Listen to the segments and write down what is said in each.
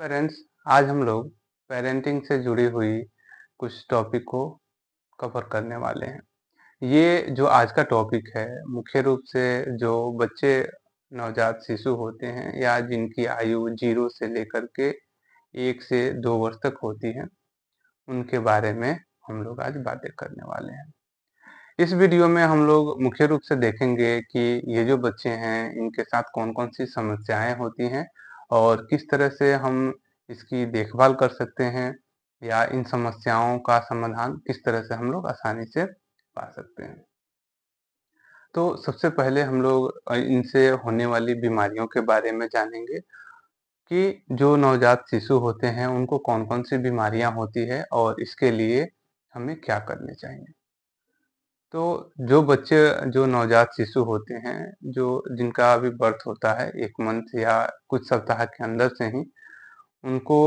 Parents, आज हम लोग पेरेंटिंग से जुड़ी हुई कुछ टॉपिक को कवर करने वाले हैं। ये जो आज का टॉपिक है, मुख्य रूप से जो बच्चे नवजात शिशु होते हैं या जिनकी आयु 0 से लेकर के 1 से 2 वर्ष तक होती है, उनके बारे में हम लोग आज बातें करने वाले हैं। इस वीडियो में हम लोग मुख्य रूप से देखेंगे कि ये जो बच्चे हैं, इनके साथ कौन-कौन सी समस्याएँ होती हैं और किस तरह से हम इसकी देखभाल कर सकते हैं या इन समस्याओं का समाधान किस तरह से हम लोग आसानी से पा सकते हैं। तो सबसे पहले हम लोग इनसे होने वाली बीमारियों के बारे में जानेंगे कि जो नवजात शिशु होते हैं, उनको कौन-कौन सी बीमारियाँ होती है और इसके लिए हमें क्या करने चाहिए। तो जो नवजात शिशु होते हैं, जो जिनका अभी बर्थ होता है 1 मंथ या कुछ सप्ताह के अंदर से ही, उनको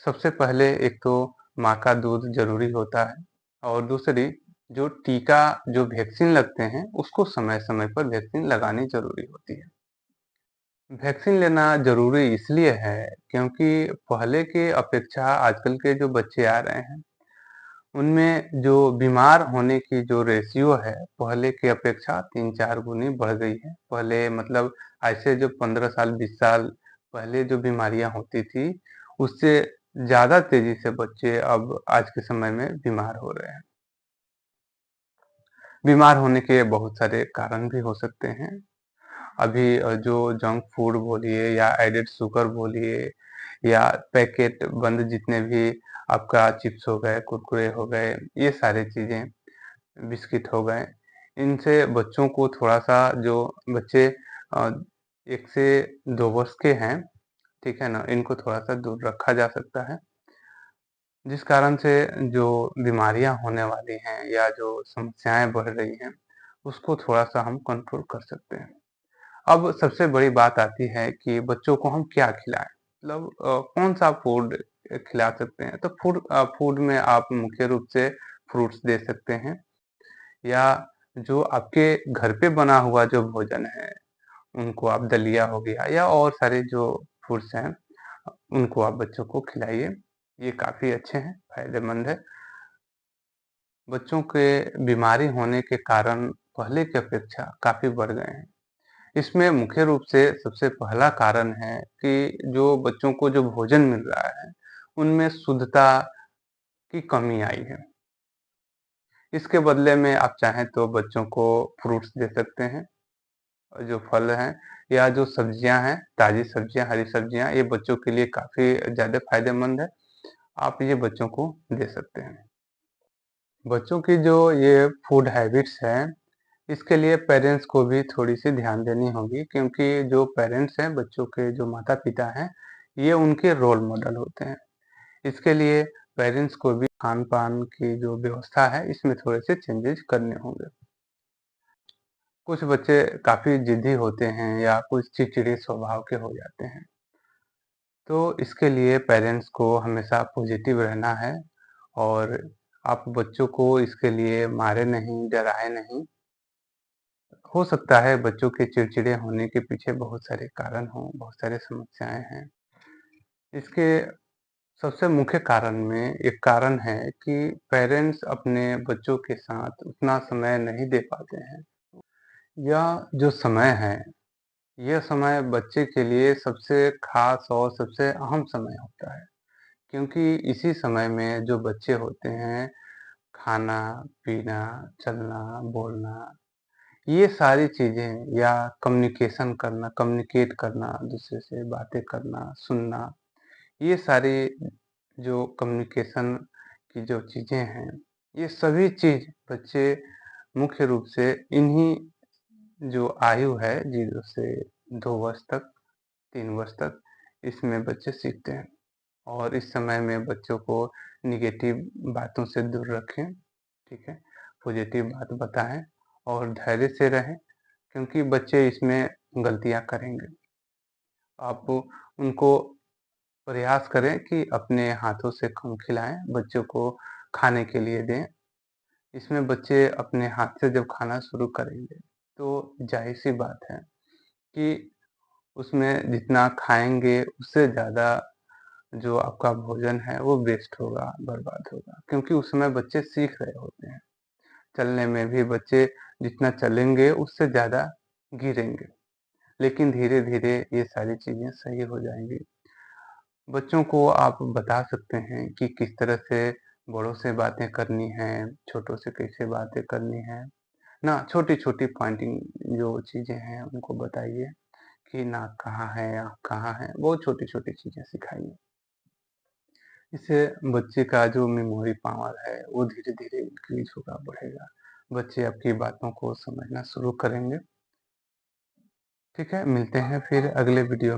सबसे पहले एक तो माँ का दूध ज़रूरी होता है और दूसरी जो टीका जो वैक्सीन लगते हैं, उसको समय-समय पर वैक्सीन लगानी ज़रूरी होती है। वैक्सीन लेना ज़रूरी इसलिए है क्योंकि पहले के अपेक्षा आजकल के जो बच्चे आ रहे हैं, उनमें जो बीमार होने की जो रेशियो है, पहले की अपेक्षा 3-4 गुनी बढ़ गई है। पहले मतलब आज से जो 15 साल, 20 साल पहले जो बीमारियाँ होती थी, उससे ज़्यादा तेज़ी से बच्चे अब आज के समय में बीमार हो रहे हैं। बीमार होने के बहुत सारे कारण भी हो सकते हैं। अभी जो जंक फूड बोलिए या एडेड शुगर बोलिए या पैकेट बंद जितने भी आपका चिप्स हो गए, कुरकुरे हो गए, ये सारी चीज़ें, बिस्किट हो गए, इनसे बच्चों को थोड़ा-सा जो बच्चे अ, 1 से 2 वर्ष के हैं, ठीक है ना? इनको थोड़ा-सा दूर रखा जा सकता है, जिस कारण से जो बीमारियाँ होने वाली हैं या जो समस्याएँ बढ़ रही हैं, उसको थोड़ा-सा हम कंट्रोल कर सकते हैं। अब सबसे बड़ी बात आती है कि बच्चों को हम क्या खिलाएँ? मतलब कौन-सा फूड खिला सकते हैं? तो फूड में आप मुख्य रूप से फ्रूट्स दे सकते हैं या जो आपके घर पे बना हुआ जो भोजन है, उनको आप दलिया हो गया या और सारे जो फूड्स हैं, उनको आप बच्चों को खिलाइए। ये काफ़ी अच्छे हैं, फ़ायदेमंद है। बच्चों के बीमारी होने के कारण पहले की अपेक्षा काफ़ी बढ़ गए हैं। इसमें मुख्य रूप से सबसे पहला कारण है कि जो बच्चों को जो भोजन मिल रहा है, उनमें शुद्धता की कमी आई है। इसके बदले में आप चाहें तो बच्चों को फ्रूट्स दे सकते हैं, और जो फल हैं या जो सब्जियाँ हैं, ताज़ी सब्जियाँ, हरी सब्जियाँ, ये बच्चों के लिए काफ़ी ज़्यादा फ़ायदेमंद है। आप ये बच्चों को दे सकते हैं। बच्चों की जो ये फूड हैबिट्स हैं, इसके लिए पेरेंट्स को भी थोड़ी-सी ध्यान देनी होगी क्योंकि जो पेरेंट्स हैं, बच्चों के जो माता-पिता हैं, ये उनके रोल मॉडल होते हैं। इसके लिए पेरेंट्स को भी खान-पान की जो व्यवस्था है, इसमें थोड़े-से चेंजेज़ करने होंगे। कुछ बच्चे काफ़ी ज़िद्दी होते हैं या कुछ चिड़चिड़े स्वभाव के हो जाते हैं। तो इसके लिए पेरेंट्स को हमेशा पॉजिटिव रहना है और आप बच्चों को इसके लिए मारें नहीं, डराएँ नहीं। हो सकता है बच्चों के चिड़चिड़े होने के पीछे बहुत सारे कारण हों, बहुत सारे समस्याएँ हैं। इसके सबसे मुख्य कारण में एक कारण है कि पेरेंट्स अपने बच्चों के साथ उतना समय नहीं दे पाते हैं। यह जो समय है, यह समय बच्चे के लिए सबसे ख़ास और सबसे अहम समय होता है। क्योंकि इसी समय में जो बच्चे होते हैं, खाना, पीना, चलना, बोलना, ये सारी चीज़ें या कम्युनिकेट करना, दूसरे से बातें करना, सुनना, ये सारी जो कम्युनिकेशन की जो चीज़ें हैं, ये सभी चीज़ बच्चे मुख्य रूप से इन्हीं जो आयु है 0 से 2 वर्ष तक, 3 वर्ष तक, इसमें बच्चे सीखते हैं। और इस समय में बच्चों को नेगेटिव बातों से दूर रखें, ठीक है? पॉजिटिव बात बताएँ और धैर्य से रहें क्योंकि बच्चे इसमें गलतियाँ करेंगे। आप उनको प्रयास करें कि अपने हाथों से कम खिलाएँ, बच्चों को खाने के लिए दें। इसमें बच्चे अपने हाथ से जब खाना शुरू करेंगे, तो ज़ाहिर-सी बात है कि उसमें जितना खाएँगे उससे ज़्यादा जो आपका भोजन है वो वेस्ट होगा, बर्बाद होगा। क्योंकि उस समय बच्चे सीख रहे होते हैं। चलने में भी बच्चे जितना चलेंगे उससे ज़्यादा गिरेंगे। लेकिन धीरे-धीरे ये सारी चीज़ें सही हो जाएँगी। बच्चों को आप बता सकते हैं कि किस तरह से बड़ों से बातें करनी हैं, छोटों से कैसे बातें करनी हैं। ना छोटी-छोटी पॉइंटिंग जो चीज़ें हैं उनको बताइए कि नाक कहाँ है, आँख कहाँ है, बहुत छोटी-छोटी चीज़ें सिखाइए। इससे बच्चे का जो मेमोरी पावर है वो धीरे-धीरे इंक्रीज़ होगा, बढ़ेगा। बच्चे आपकी बातों को समझना शुरू करेंगे। ठीक है, मिलते हैं फिर अगले वीडियो